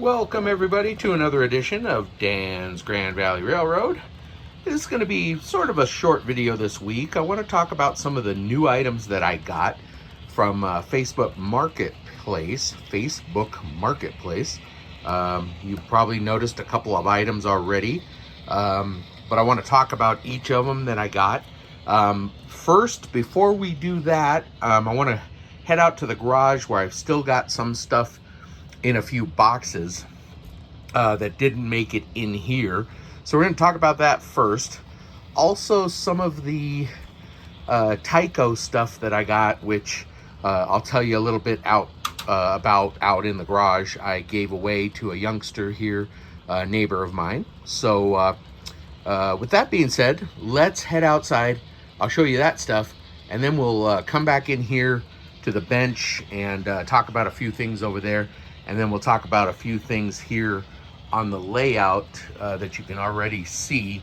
Welcome everybody to another edition of Dan's Grand Valley Railroad. This is going to be sort of a short video this week. I want to talk about some of the new items that I got from Facebook Marketplace. You've probably noticed a couple of items already, but I want to talk about each of them that I got. First, before we do that, I want to head out to the garage where I've still got some stuff in a few boxes that didn't make it in here. So we're going to talk about that first. Also, some of the Tyco stuff that I got, which I'll tell you a little bit about out in the garage. I gave away to a youngster here, a neighbor of mine. So with that being said, let's head outside. I'll show you that stuff, and then we'll come back in here to the bench and talk about a few things over there. And then we'll talk about a few things here on the layout that you can already see.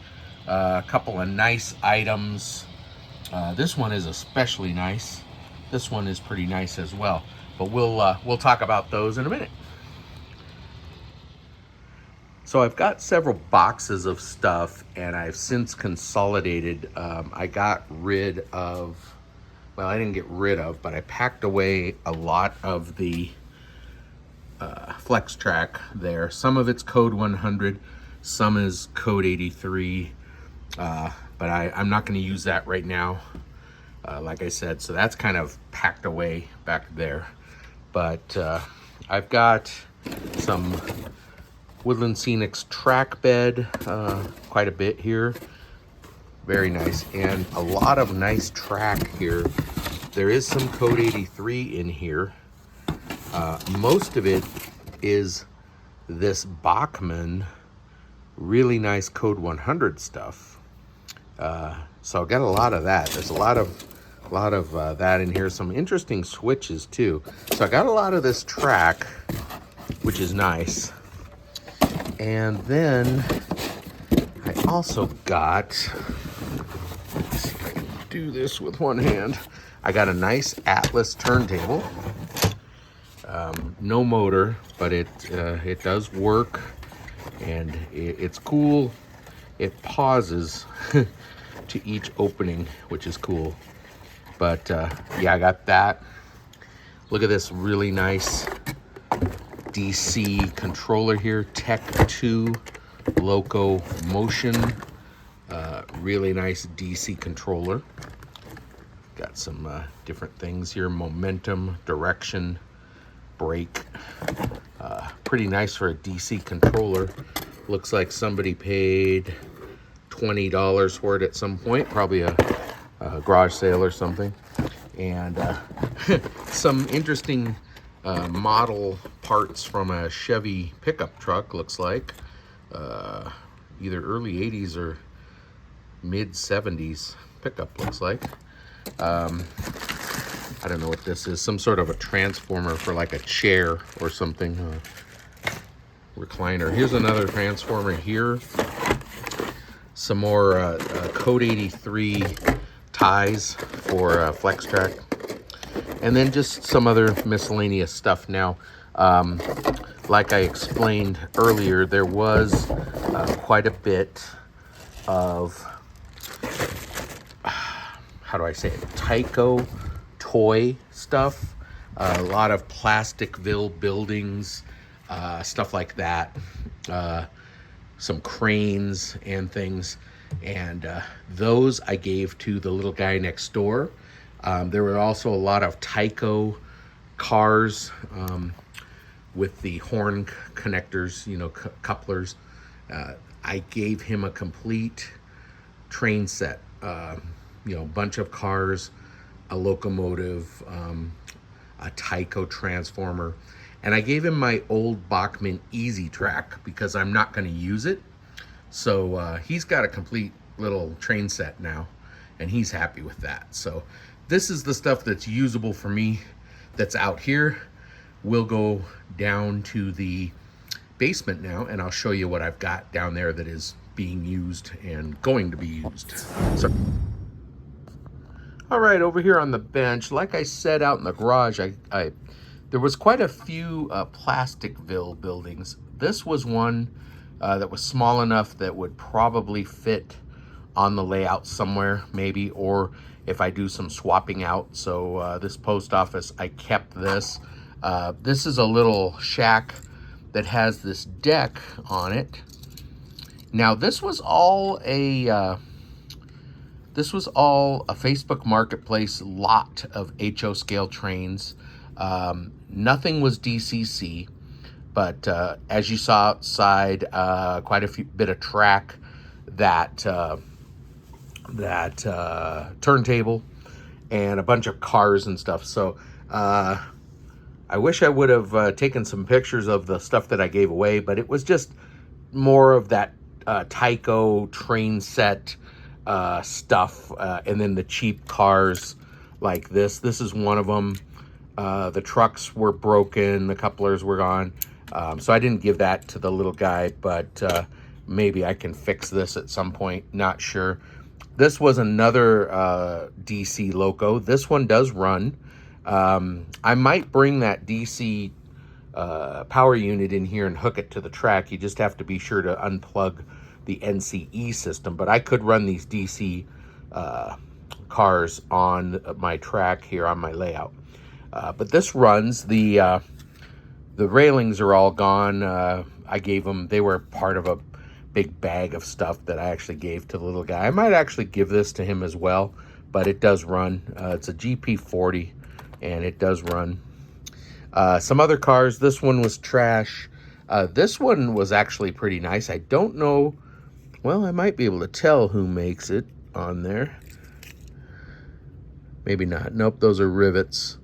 A couple of nice items. This one is especially nice. This one is pretty nice as well. But we'll talk about those in a minute. So I've got several boxes of stuff, and I've since consolidated. I got rid of, well, I didn't get rid of, but I packed away a lot of the Flex Track there. Some of it's code 100, some is code 83, but I'm not going to use that right now, like I said. So that's kind of packed away back there. But I've got some Woodland Scenics track bed, quite a bit here. Very nice, and a lot of nice track here. There is some code 83 in here. Most of it is this Bachmann, really nice code 100 stuff. So I got a lot of that. There's a lot of that in here. Some interesting switches too. So I got a lot of this track, which is nice. And then I also got, let's see if I can do this with one hand. I got a nice Atlas turntable. No motor, but it does work, and it's cool. It pauses to each opening, which is cool. But yeah, I got that. Look at this really nice DC controller here, Tech 2 Locomotion. Really nice DC controller. Got some different things here: momentum, direction, brake. Pretty nice for a DC controller. Looks like somebody paid $20 for it at some point, probably a garage sale or something. And some interesting model parts from a Chevy pickup truck, looks like. Either early 80s or mid 70s pickup, looks like. I don't know what this is. Some sort of a transformer for like a chair or something. Recliner. Here's another transformer here. Some more code 83 ties for Flex Track. And then just some other miscellaneous stuff now. Like I explained earlier, there was quite a bit of, how do I say it, Tyco toy stuff. A lot of Plasticville buildings, stuff like that. Some cranes and things. And those I gave to the little guy next door. There were also a lot of Tyco cars with the horn connectors, couplers. I gave him a complete train set, bunch of cars, a locomotive, a Tyco transformer. And I gave him my old Bachmann Easy Track because I'm not going to use it. So he's got a complete little train set now, and he's happy with that. So this is the stuff that's usable for me that's out here. We'll go down to the basement now, and I'll show you what I've got down there that is being used and going to be used. So, all right, over here on the bench, like I said out in the garage, I There was quite a few Plasticville buildings. This was one that was small enough that would probably fit on the layout somewhere, maybe, or if I do some swapping out. So this post office, I kept this. This is a little shack that has this deck on it. Now this was all a Facebook Marketplace lot of HO scale trains. Nothing was DCC, but as you saw outside, quite a bit of track, that turntable, and a bunch of cars and stuff. So I wish I would have taken some pictures of the stuff that I gave away, but it was just more of that Tyco train set stuff, and then the cheap cars like this. This is one of them. The trucks were broken, the couplers were gone, so I didn't give that to the little guy, but maybe I can fix this at some point, not sure. This was another DC Loco. This one does run. I might bring that DC power unit in here and hook it to the track. You just have to be sure to unplug the NCE system, but I could run these DC cars on my track here on my layout. But this runs. The railings are all gone. I gave them, they were part of a big bag of stuff that I actually gave to the little guy. I might actually give this to him as well, but it does run. It's a GP40 and it does run. Some other cars, this one was trash. This one was actually pretty nice. I don't know, well, I might be able to tell who makes it on there. Maybe not. Nope, those are rivets.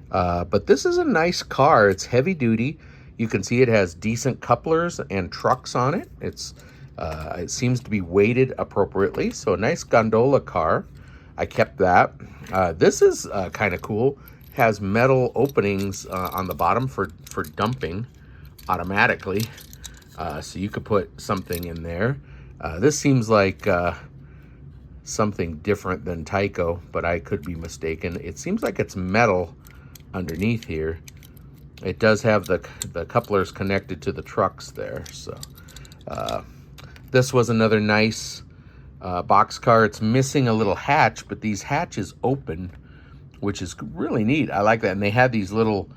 But this is a nice car. It's heavy duty. You can see it has decent couplers and trucks on it. It seems to be weighted appropriately. So a nice gondola car. I kept that. This is kind of cool. Has metal openings on the bottom for dumping automatically. So you could put something in there. This seems like something different than Tyco, but I could be mistaken. It seems like it's metal underneath here. It does have the couplers connected to the trucks there. So this was another nice box car. It's missing a little hatch, but these hatches open, which is really neat. I like that. And they had these little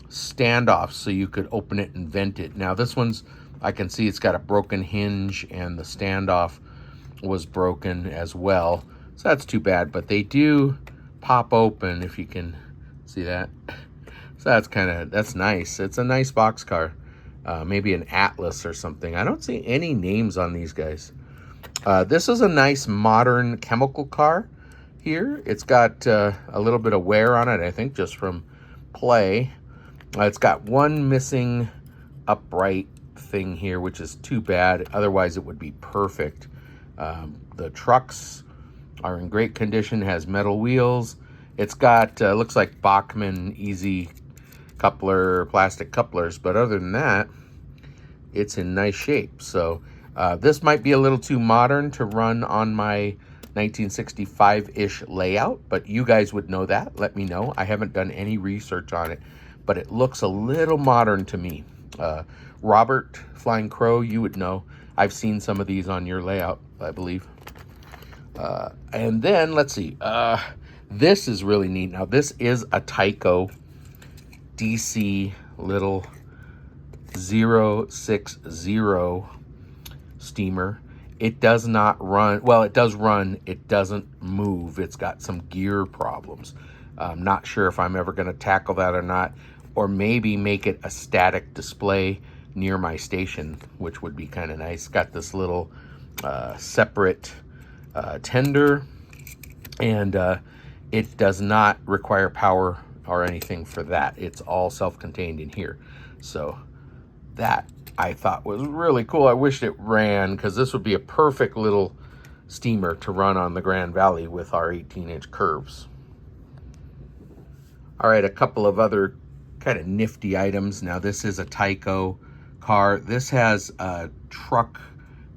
standoffs so you could open it and vent it. Now this one's, I can see it's got a broken hinge and the standoff was broken as well. So that's too bad, but they do pop open if you can see that. So that's nice. It's a nice box car. Maybe an Atlas or something. I don't see any names on these guys. This is a nice modern chemical car here. It's got a little bit of wear on it, I think, just from play. It's got one missing upright thing here, which is too bad. Otherwise, it would be perfect. The trucks are in great condition, has metal wheels. It's got, looks like Bachmann easy coupler, plastic couplers, but other than that, it's in nice shape. So this might be a little too modern to run on my 1965-ish layout, but you guys would know that. Let me know. I haven't done any research on it, but it looks a little modern to me. Robert Flying Crow, you would know. I've seen some of these on your layout, I believe. And then, let's see. This is really neat. Now, this is a Tyco DC little 060 steamer. It does not run. Well, it does run. It doesn't move. It's got some gear problems. I'm not sure if I'm ever going to tackle that or not, or maybe make it a static display near my station, which would be kind of nice. Got this little separate tender, and it does not require power or anything for that. It's all self-contained in here. So that I thought was really cool. I wished it ran, because this would be a perfect little steamer to run on the Grand Valley with our 18-inch curves. All right, a couple of other kind of nifty items. Now, this is a Tyco car. This has truck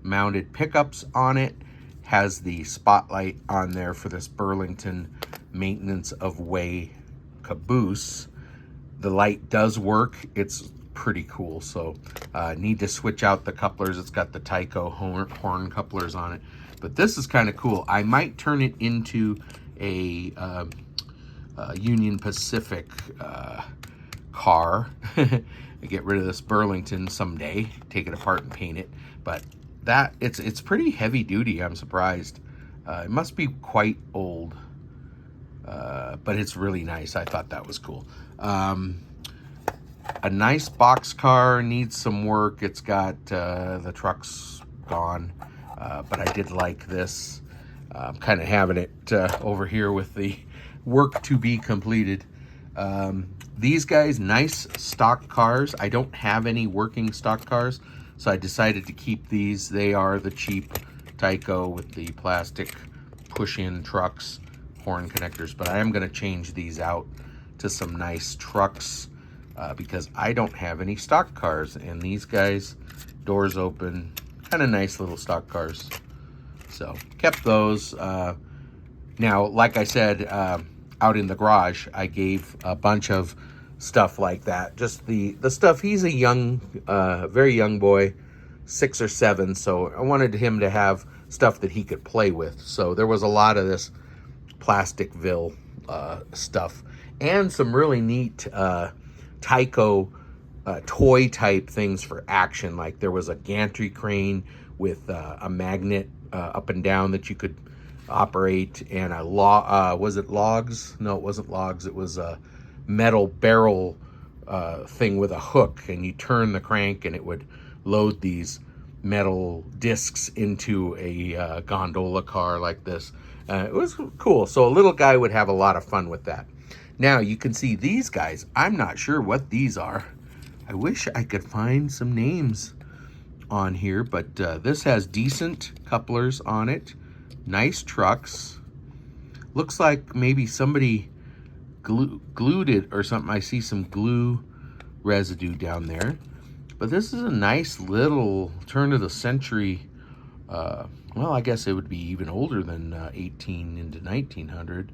mounted pickups on it, has the spotlight on there for this Burlington maintenance of way caboose. the light does work. It's pretty cool. So need to switch out the couplers. It's got the Tyco horn couplers on it, but this is kind of cool. I might turn it into a Union Pacific car. Get rid of this Burlington someday, take it apart and paint it. But that it's pretty heavy duty. I'm surprised. It must be quite old, but it's really nice. I thought that was cool. A nice box car, needs some work. It's got the truck's gone, but I did like this. I'm kind of having it over here with the work to be completed. These guys, nice stock cars. I don't have any working stock cars, so I decided to keep these. They are the cheap Tyco with the plastic push-in trucks, horn connectors, but I am going to change these out to some nice trucks because I don't have any stock cars, and these guys, doors open, kind of nice little stock cars. So kept those. Now, like I said, out in the garage, I gave a bunch of stuff like that. Just the stuff. He's a young, very young boy, 6 or 7. So I wanted him to have stuff that he could play with. So there was a lot of this Plasticville stuff and some really neat Tyco toy type things for action. Like there was a gantry crane with a magnet up and down that you could operate, and a was it logs? No, it wasn't logs. It was a metal barrel thing with a hook, and you turn the crank and it would load these metal discs into a gondola car like this. It was cool. So a little guy would have a lot of fun with that. Now you can see these guys. I'm not sure what these are. I wish I could find some names on here, but this has decent couplers on it. Nice trucks. Looks like maybe somebody glued it or something. I see some glue residue down there. But this is a nice little turn of the century. Well, I guess it would be even older than 18 into 1900.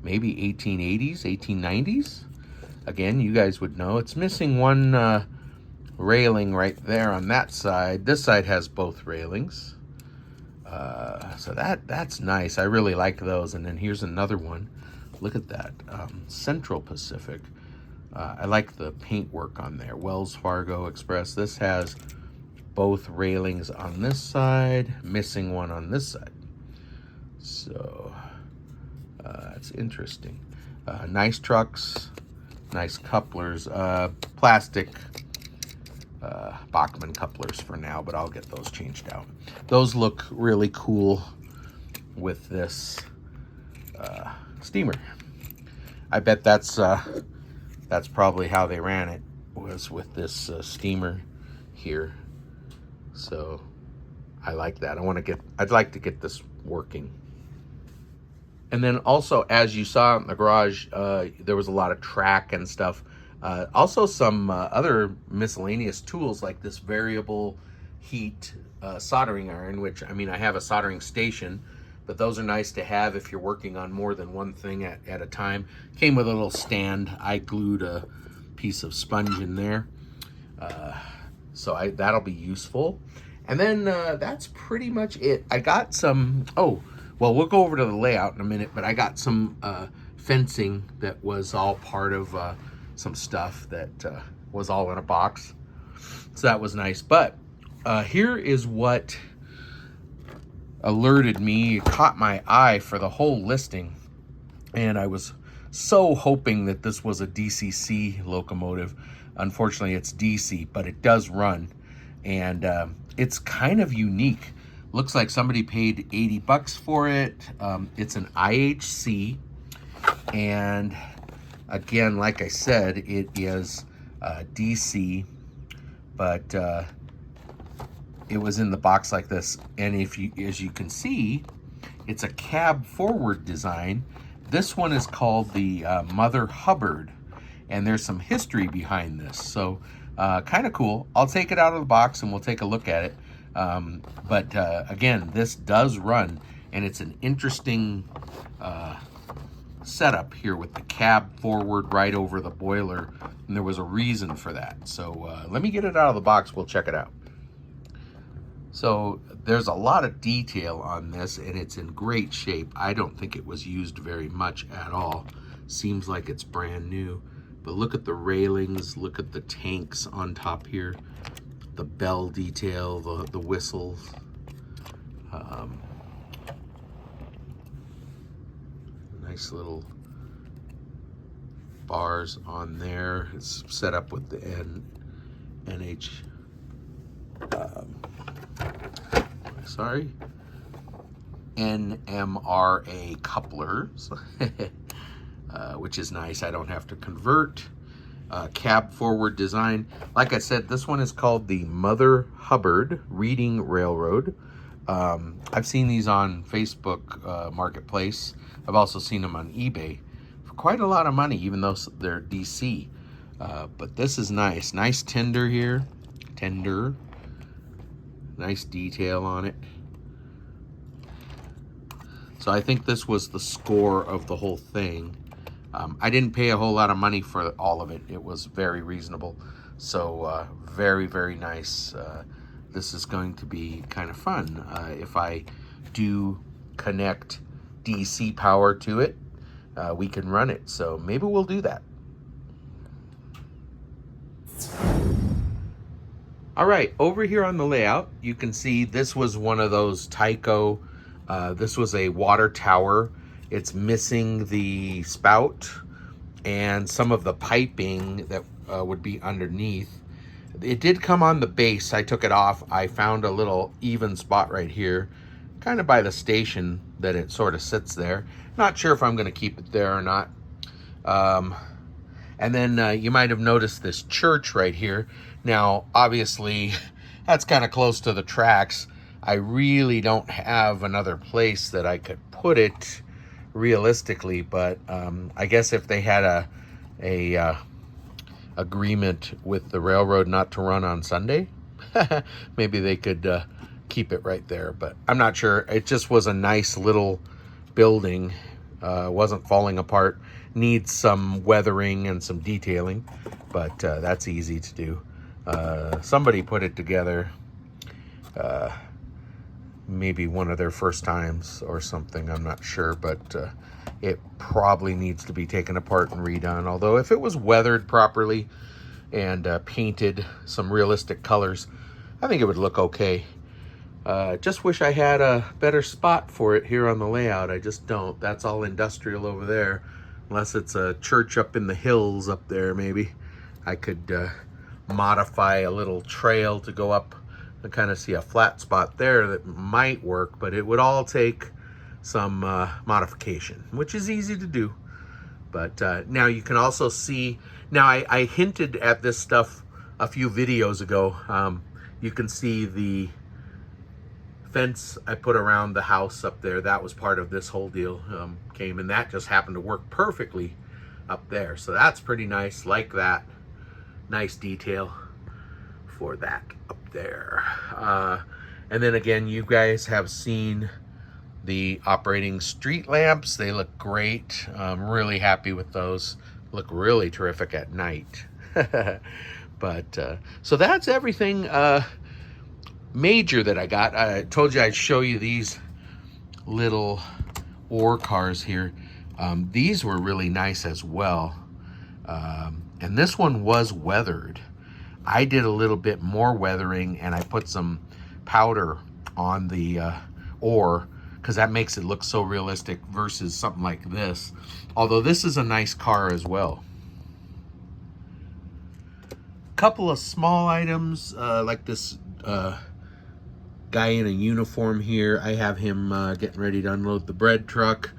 Maybe 1880s, 1890s. Again, you guys would know. It's missing one railing right there on that side. This side has both railings. So that's nice. I really like those. And then here's another one. Look at that. Central Pacific. I like the paint work on there. Wells Fargo Express. This has both railings on this side, missing one on this side. So that's interesting. Nice trucks, nice couplers, plastic Bachmann couplers for now, but I'll get those changed out. Those look really cool with this steamer. I bet that's probably how they ran it, was with this steamer here. So I like that. I'd like to get this working. And then also, as you saw in the garage, there was a lot of track and stuff. Also some other miscellaneous tools like this variable heat soldering iron, which, I mean, I have a soldering station, but those are nice to have if you're working on more than one thing at a time. Came with a little stand. I glued a piece of sponge in there. So that'll be useful. And then that's pretty much it. I got some, well, we'll go over to the layout in a minute, but I got some fencing that was all part of some stuff that was all in a box. So that was nice. But here is what alerted me, caught my eye for the whole listing. And I was so hoping that this was a DCC locomotive. Unfortunately, it's DC, but it does run. And it's kind of unique. Looks like somebody paid $80 for it. It's an IHC. And again, like I said, it is DC, but it was in the box like this. And as you can see, it's a cab forward design. This one is called the Mother Hubbard, and there's some history behind this. So kind of cool. I'll take it out of the box and we'll take a look at it. But again, this does run, and it's an interesting setup here with the cab forward right over the boiler, and there was a reason for that. So let me get it out of the box, we'll check it out. So there's a lot of detail on this, and it's in great shape. I don't think it was used very much at all. Seems like it's brand new. But look at the railings, look at the tanks on top here, the bell detail, the whistles. Nice little bars on there. It's set up with the NMRA couplers, which is nice. I don't have to convert. Cab forward design. Like I said, this one is called the Mother Hubbard Reading Railroad. I've seen these on Facebook Marketplace. I've also seen them on eBay for quite a lot of money, even though they're DC. But this is nice. Nice tender here. Tender. Nice detail on it. So I think this was the score of the whole thing. I didn't pay a whole lot of money for all of it. It was very reasonable. So very, very nice. This is going to be kind of fun. If I do connect DC power to it, we can run it. So maybe we'll do that. All right, over here on the layout, you can see this was one of those Tyco. This was a water tower. It's missing the spout and some of the piping that would be underneath. It did come on the base. I took it off. I found a little even spot right here, kind of by the station that it sort of sits there. Not sure if I'm going to keep it there or not. And then you might have noticed this church right here. Now, obviously, that's kind of close to the tracks. I really don't have another place that I could put it realistically, but I guess if they had a agreement with the railroad not to run on Sunday, maybe they could keep it right there, but I'm not sure. It just was a nice little building. Wasn't falling apart. Needs some weathering and some detailing, but that's easy to do. Somebody put it together, maybe one of their first times or something, I'm not sure, but it probably needs to be taken apart and redone. Although if it was weathered properly and painted some realistic colors, I think it would look okay. Just wish I had a better spot for it here on the layout. I just don't. That's all industrial over there. Unless it's a church up in the hills up there, maybe. I could modify a little trail to go up and kind of see a flat spot there that might work, but it would all take some modification, which is easy to do. But now you can also see, now I hinted at this stuff a few videos ago. You can see the fence I put around the house up there. That was part of this whole deal. Came and that just happened to work perfectly up there. So that's pretty nice, like that. Nice detail for that up there. And then again, you guys have seen the operating street lamps. They look great. I'm really happy with those. Look really terrific at night. But so that's everything major that I got. I told you I'd show you these little ore cars here. These were really nice as well. And this one was weathered. I did a little bit more weathering and I put some powder on the ore because that makes it look so realistic versus something like this. Although this is a nice car as well. Couple of small items like this guy in a uniform here. I have him getting ready to unload the bread truck.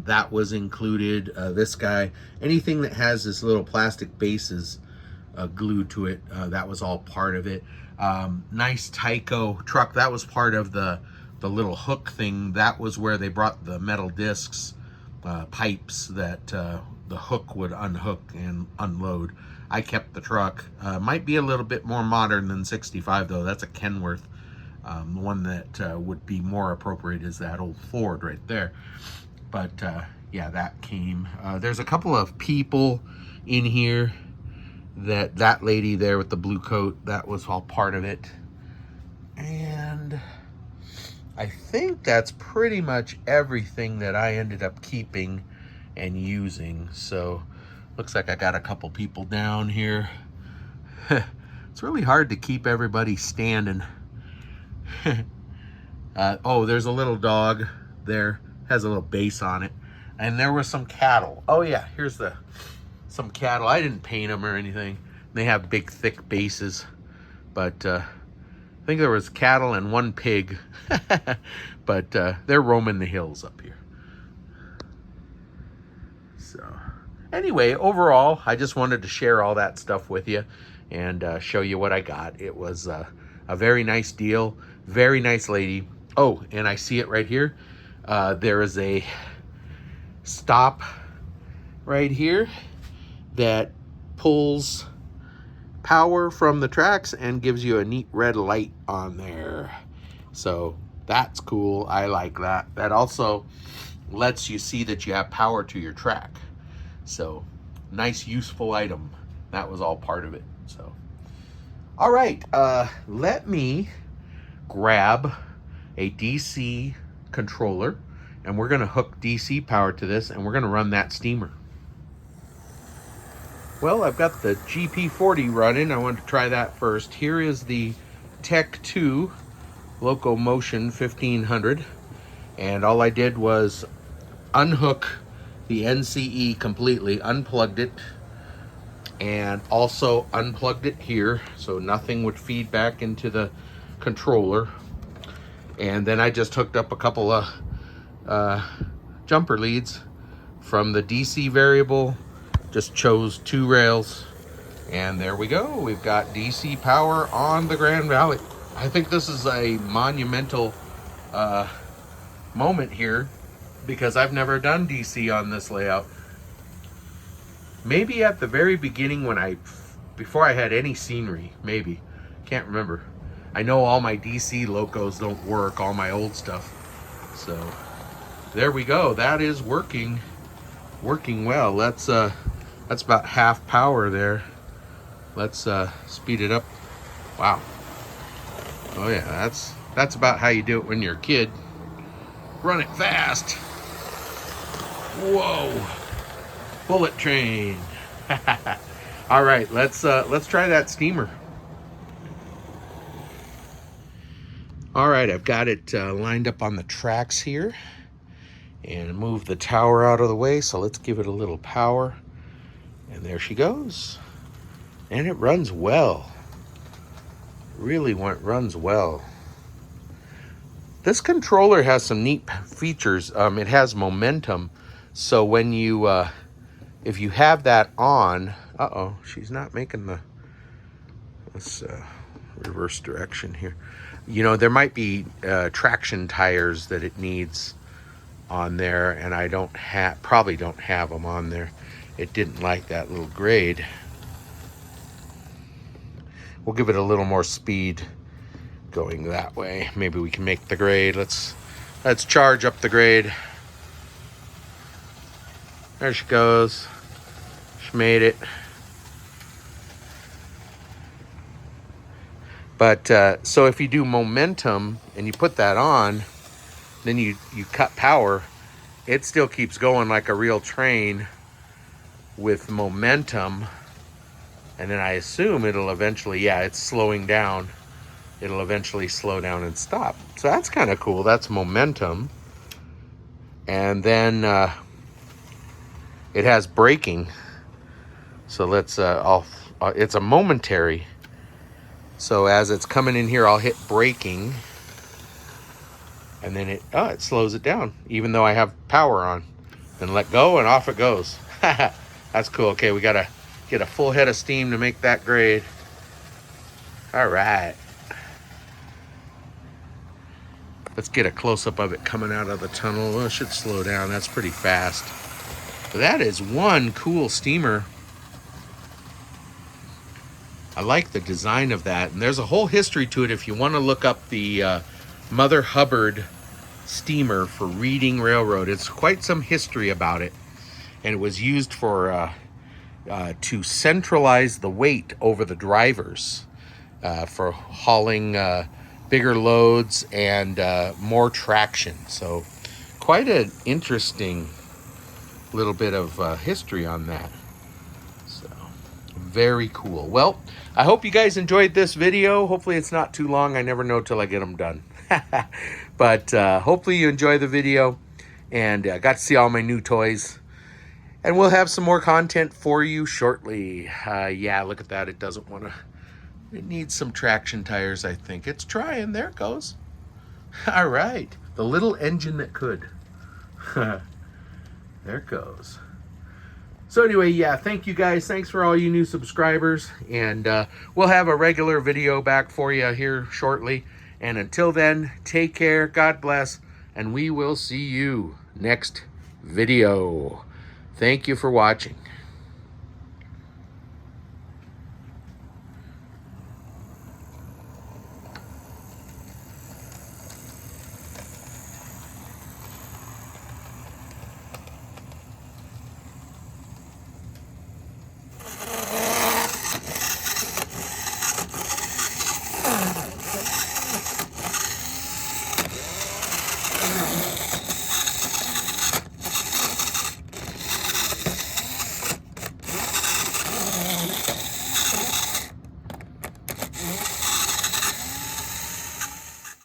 That was included. This guy, anything that has this little plastic bases glued to it, that was all part of it. Nice Tyco truck. That was part of the little hook thing. That was where they brought the metal discs, pipes that the hook would unhook and unload. I kept the truck. Might be a little bit more modern than 65 though. That's a Kenworth. The one that would be more appropriate is that old Ford right there. But yeah, that came. There's a couple of people in here. That lady there with the blue coat, that was all part of it. And I think that's pretty much everything that I ended up keeping and using. So looks like I got a couple people down here. It's really hard to keep everybody standing. Oh, there's a little dog there, has a little base on it. And there was some cattle. Oh yeah, here's some cattle. I didn't paint them or anything. They have big thick bases, but I think there was cattle and one pig. But they're roaming the hills up here. So anyway, overall, I just wanted to share all that stuff with you and show you what I got. It was a very nice deal, very nice lady. Oh, and I see it right here. There is a stop right here that pulls power from the tracks and gives you a neat red light on there. So that's cool. I like that. That also lets you see that you have power to your track. So nice, useful item. That was all part of it. So all right, let me grab a DC controller and we're gonna hook DC power to this and we're gonna run that steamer. Well, I've got the GP40 running. I want to try that first. Here is the Tech 2 Locomotion 1500. And all I did was unhook the NCE completely, unplugged it, and also unplugged it here so nothing would feed back into the controller. And then I just hooked up a couple of jumper leads from the DC variable. Just chose 2 rails, and there we go. We've got DC power on the Grand Valley. I think this is a monumental moment here because I've never done DC on this layout. Maybe at the very beginning before I had any scenery, maybe. Can't remember. I know all my DC locos don't work, all my old stuff. So there we go. That is working well. That's about half power there. Let's speed it up. Wow. Oh yeah, that's about how you do it when you're a kid. Run it fast. Whoa. Bullet train. All right, let's try that steamer. All right, I've got it lined up on the tracks here and move the tower out of the way. So let's give it a little power. And there she goes. And it runs well. Really runs well. This controller has some neat features. It has momentum. So when you, if you have that on, she's not making let's reverse direction here. You know, there might be traction tires that it needs on there, and I probably don't have them on there. It didn't like that little grade. We'll give it a little more speed going that way. Maybe we can make the grade. Let's charge up the grade. There she goes. She made it. But so if you do momentum and you put that on, then you cut power, it still keeps going like a real train with momentum. And then I assume it'll eventually, yeah, it's slowing down. It'll eventually slow down and stop. So that's kind of cool. That's momentum. And then it has braking. So let's, it's a momentary. So as it's coming in here, I'll hit braking. And then it slows it down, even though I have power on. Then let go and off it goes. That's cool. Okay, we gotta get a full head of steam to make that grade. All right. Let's get a close-up of it coming out of the tunnel. Well, it should slow down. That's pretty fast. But that is one cool steamer. I like the design of that. And there's a whole history to it if you want to look up the Mother Hubbard steamer for Reading Railroad. It's quite some history about it, and it was used for to centralize the weight over the drivers for hauling bigger loads and more traction. So quite an interesting little bit of history on that. So very cool. Well, I hope you guys enjoyed this video. Hopefully it's not too long. I never know till I get them done. But hopefully you enjoy the video and got to see all my new toys. And we'll have some more content for you shortly. Yeah, look at that. It doesn't want to... It needs some traction tires, I think. It's trying. There it goes. All right. The little engine that could. There it goes. So anyway, yeah, thank you guys. Thanks for all you new subscribers. And we'll have a regular video back for you here shortly. And until then, take care. God bless. And we will see you next video. Thank you for watching.